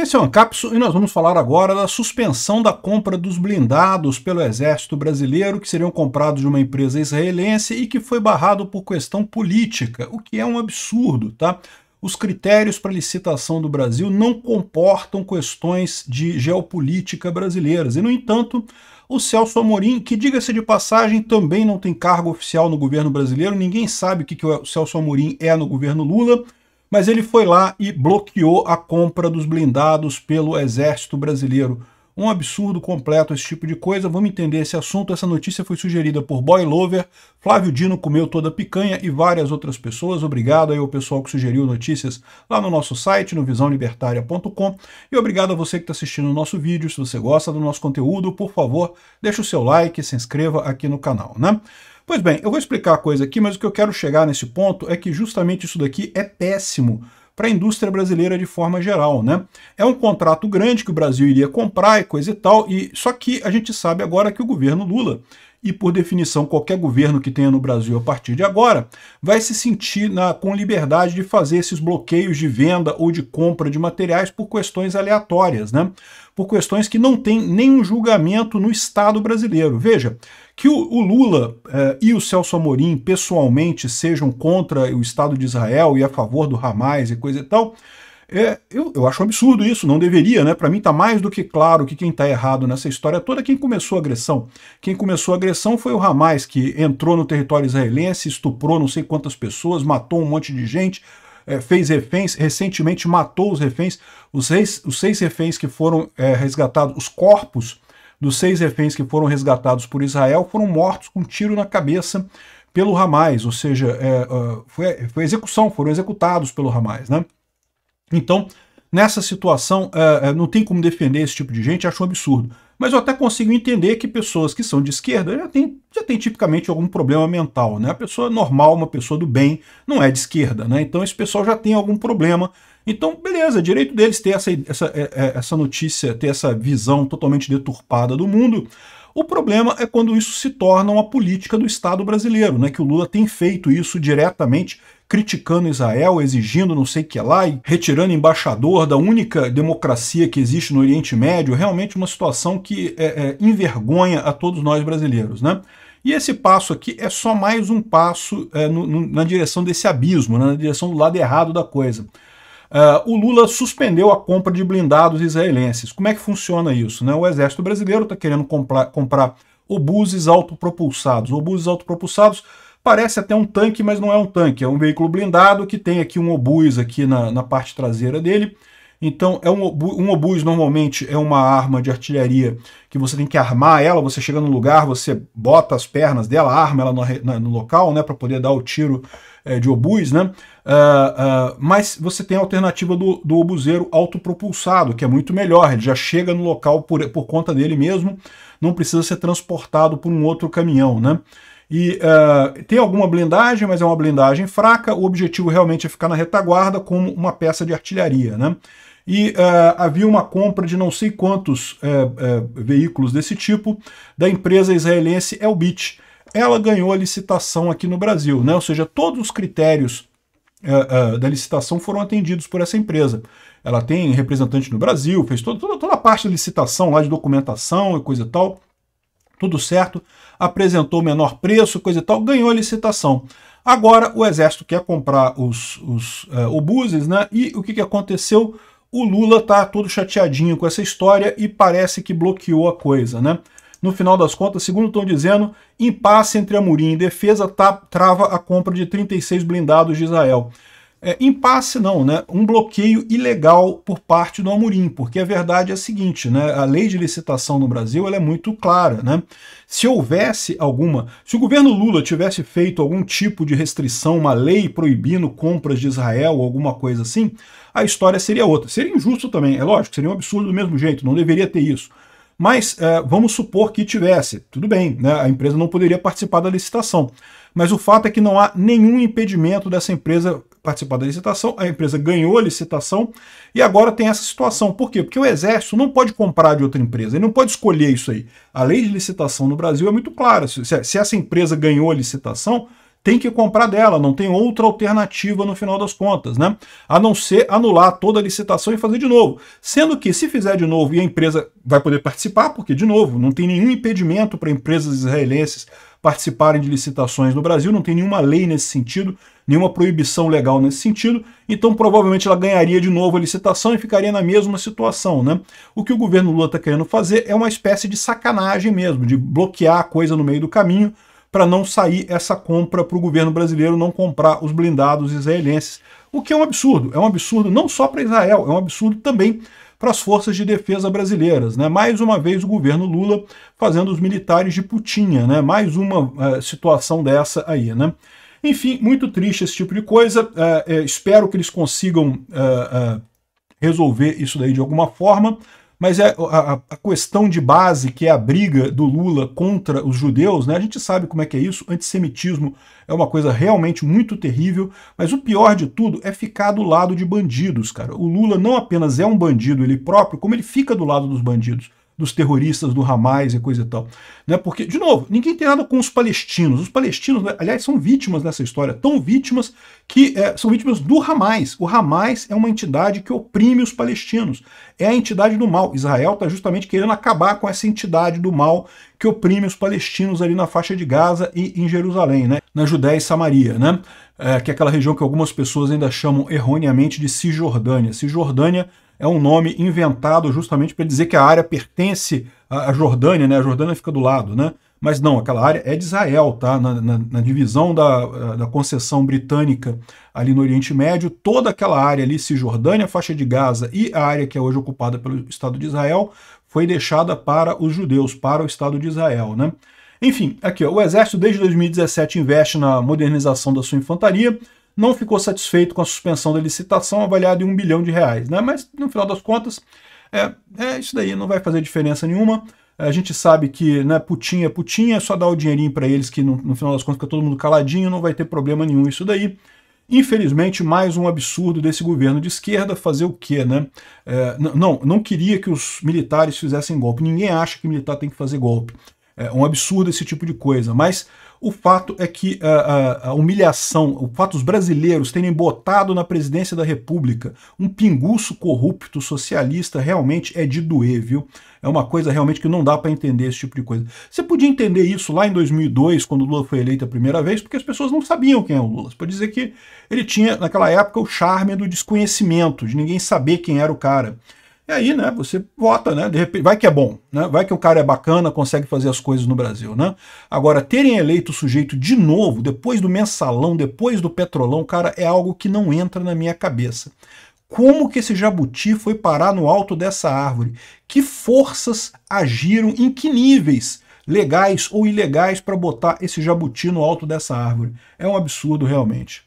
Esse é o Ancapso e nós vamos falar agora da suspensão da compra dos blindados pelo Exército Brasileiro, que seriam comprados de uma empresa israelense e que foi barrado por questão política, o que é um absurdo, tá? Os critérios para licitação do Brasil não comportam questões de geopolítica brasileiras. E, no entanto, o Celso Amorim, que, diga-se de passagem, também não tem cargo oficial no governo brasileiro, ninguém sabe o que o Celso Amorim é no governo Lula, mas ele foi lá e bloqueou a compra dos blindados pelo Exército Brasileiro. Um absurdo completo esse tipo de coisa. Vamos entender esse assunto. Essa notícia foi sugerida por Boy Lover, Flávio Dino comeu toda a picanha e várias outras pessoas. Obrigado aí ao pessoal que sugeriu notícias lá no nosso site, no visãolibertaria.com. E obrigado a você que está assistindo o nosso vídeo. Se você gosta do nosso conteúdo, por favor, deixe o seu like e se inscreva aqui no canal, né? Pois bem, eu vou explicar a coisa aqui, mas o que eu quero chegar nesse ponto é que justamente isso daqui é péssimo para a indústria brasileira de forma geral, né? É um contrato grande que o Brasil iria comprar e coisa e tal, só que a gente sabe agora que o governo Lula, e por definição qualquer governo que tenha no Brasil a partir de agora, vai se sentir com liberdade de fazer esses bloqueios de venda ou de compra de materiais por questões aleatórias, né? Por questões que não tem nenhum julgamento no Estado brasileiro. Veja, que o Lula e o Celso Amorim pessoalmente sejam contra o Estado de Israel e a favor do Hamas e coisa e tal, eu acho um absurdo isso, não deveria, né? Para mim está mais do que claro que quem está errado nessa história toda é quem começou a agressão. Quem começou a agressão foi o Hamas, que entrou no território israelense, estuprou não sei quantas pessoas, matou um monte de gente, fez reféns, recentemente matou os reféns, os seis reféns que foram resgatados, os corpos dos 6 reféns que foram resgatados por Israel foram mortos com um tiro na cabeça pelo Hamas, ou seja, foi execução, foram executados pelo Hamas, né? Então, nessa situação, não tem como defender esse tipo de gente, acho um absurdo. Mas eu até consigo entender que pessoas que são de esquerda já têm tipicamente algum problema mental, né? A pessoa normal, uma pessoa do bem, não é de esquerda, né? Então esse pessoal já tem algum problema. Então, beleza, direito deles ter essa notícia, ter essa visão totalmente deturpada do mundo. O problema é quando isso se torna uma política do Estado brasileiro, né? Que o Lula tem feito isso diretamente, criticando Israel, exigindo não sei o que lá, e retirando embaixador da única democracia que existe no Oriente Médio. Realmente uma situação que envergonha a todos nós brasileiros, né? E esse passo aqui é só mais um passo na direção desse abismo, né? Na direção do lado errado da coisa. O Lula suspendeu a compra de blindados israelenses. Como é que funciona isso, né? O Exército Brasileiro está querendo comprar obuses autopropulsados. Obuses autopropulsados parece até um tanque, mas não é um tanque. É um veículo blindado que tem aqui um obus aqui na parte traseira dele. Então, um obus normalmente é uma arma de artilharia que você tem que armar ela, você chega no lugar, você bota as pernas dela, arma ela no local, né, para poder dar o tiro de obus, né? Mas você tem a alternativa do obuseiro autopropulsado, que é muito melhor, ele já chega no local por conta dele mesmo, não precisa ser transportado por um outro caminhão, né? E tem alguma blindagem, mas é uma blindagem fraca, o objetivo realmente é ficar na retaguarda como uma peça de artilharia, né? E havia uma compra de não sei quantos veículos desse tipo da empresa israelense Elbit. Ela ganhou a licitação aqui no Brasil, né? Ou seja, todos os critérios da licitação foram atendidos por essa empresa. Ela tem representante no Brasil, fez toda a parte da licitação lá de documentação e coisa e tal, tudo certo, apresentou o menor preço, coisa e tal, ganhou a licitação. Agora o Exército quer comprar os obuses, né? E o que aconteceu? O Lula está todo chateadinho com essa história e parece que bloqueou a coisa, né? No final das contas, segundo estão dizendo, impasse entre Amorim e defesa trava a compra de 36 blindados de Israel. Impasse não, né? Um bloqueio ilegal por parte do Amorim, porque a verdade é a seguinte, né? A lei de licitação no Brasil ela é muito clara, né? Se houvesse se o governo Lula tivesse feito algum tipo de restrição, uma lei proibindo compras de Israel ou alguma coisa assim, a história seria outra. Seria injusto também, é lógico, seria um absurdo do mesmo jeito, não deveria ter isso. Mas vamos supor que tivesse, tudo bem, né? A empresa não poderia participar da licitação. Mas o fato é que não há nenhum impedimento dessa empresa participar da licitação, a empresa ganhou a licitação e agora tem essa situação. Por quê? Porque o Exército não pode comprar de outra empresa, ele não pode escolher isso aí. A lei de licitação no Brasil é muito clara, se essa empresa ganhou a licitação, tem que comprar dela, não tem outra alternativa no final das contas, né? A não ser anular toda a licitação e fazer de novo. Sendo que, se fizer de novo e a empresa vai poder participar, porque, de novo, não tem nenhum impedimento para empresas israelenses participarem de licitações no Brasil, não tem nenhuma lei nesse sentido, nenhuma proibição legal nesse sentido, então provavelmente ela ganharia de novo a licitação e ficaria na mesma situação, né? O que o governo Lula está querendo fazer é uma espécie de sacanagem mesmo, de bloquear a coisa no meio do caminho, para não sair essa compra para o governo brasileiro não comprar os blindados israelenses. O que é um absurdo não só para Israel, é um absurdo também para as forças de defesa brasileiras, né? Mais uma vez o governo Lula fazendo os militares de putinha, né? Mais uma situação dessa aí, né? Enfim, muito triste esse tipo de coisa, espero que eles consigam resolver isso daí de alguma forma, mas a questão de base, que é a briga do Lula contra os judeus, né? A gente sabe como é que é isso, antissemitismo é uma coisa realmente muito terrível, mas o pior de tudo é ficar do lado de bandidos, cara. O Lula não apenas é um bandido ele próprio, como ele fica do lado dos bandidos, dos terroristas, do Hamas e coisa e tal. Né? Porque, de novo, ninguém tem nada com os palestinos. Os palestinos, aliás, são vítimas dessa história, tão vítimas que são vítimas do Hamas. O Hamas é uma entidade que oprime os palestinos. É a entidade do mal. Israel está justamente querendo acabar com essa entidade do mal que oprime os palestinos ali na faixa de Gaza e em Jerusalém, né? Na Judéia e Samaria, né? Que é aquela região que algumas pessoas ainda chamam erroneamente de Cisjordânia. Cisjordânia é um nome inventado justamente para dizer que a área pertence à Jordânia, né? A Jordânia fica do lado, né? Mas não, aquela área é de Israel, tá? Na divisão da concessão britânica ali no Oriente Médio, toda aquela área ali, Cisjordânia, faixa de Gaza e a área que é hoje ocupada pelo Estado de Israel, foi deixada para os judeus, para o Estado de Israel, né? Enfim, aqui, ó, o Exército desde 2017 investe na modernização da sua infantaria, não ficou satisfeito com a suspensão da licitação avaliada em R$1 bilhão, né? Mas, no final das contas, isso daí não vai fazer diferença nenhuma. A gente sabe que, né, putinha é putinha, é só dar o dinheirinho para eles que, no final das contas, fica todo mundo caladinho, não vai ter problema nenhum isso daí. Infelizmente, mais um absurdo desse governo de esquerda. Fazer o quê, né? Não queria que os militares fizessem golpe. Ninguém acha que militar tem que fazer golpe. É um absurdo esse tipo de coisa, mas o fato é que a humilhação, o fato dos brasileiros terem botado na presidência da República um pinguço corrupto socialista realmente é de doer, viu? É uma coisa realmente que não dá para entender esse tipo de coisa. Você podia entender isso lá em 2002, quando o Lula foi eleito a primeira vez, porque as pessoas não sabiam quem é o Lula. Você pode dizer que ele tinha, naquela época, o charme do desconhecimento, de ninguém saber quem era o cara. E aí, né, você vota, né, de repente, vai que é bom, né, vai que o cara é bacana, consegue fazer as coisas no Brasil, né. Agora, terem eleito o sujeito de novo, depois do mensalão, depois do petrolão, cara, é algo que não entra na minha cabeça. Como que esse jabuti foi parar no alto dessa árvore? Que forças agiram, em que níveis, legais ou ilegais, para botar esse jabuti no alto dessa árvore? É um absurdo, realmente.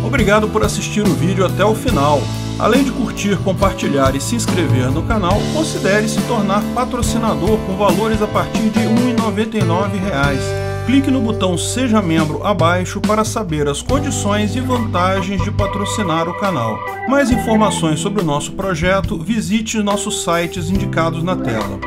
Obrigado por assistir o vídeo até o final. Além de curtir, compartilhar e se inscrever no canal, considere se tornar patrocinador com valores a partir de R$ 1,99. Clique no botão Seja Membro abaixo para saber as condições e vantagens de patrocinar o canal. Mais informações sobre o nosso projeto, visite nossos sites indicados na tela.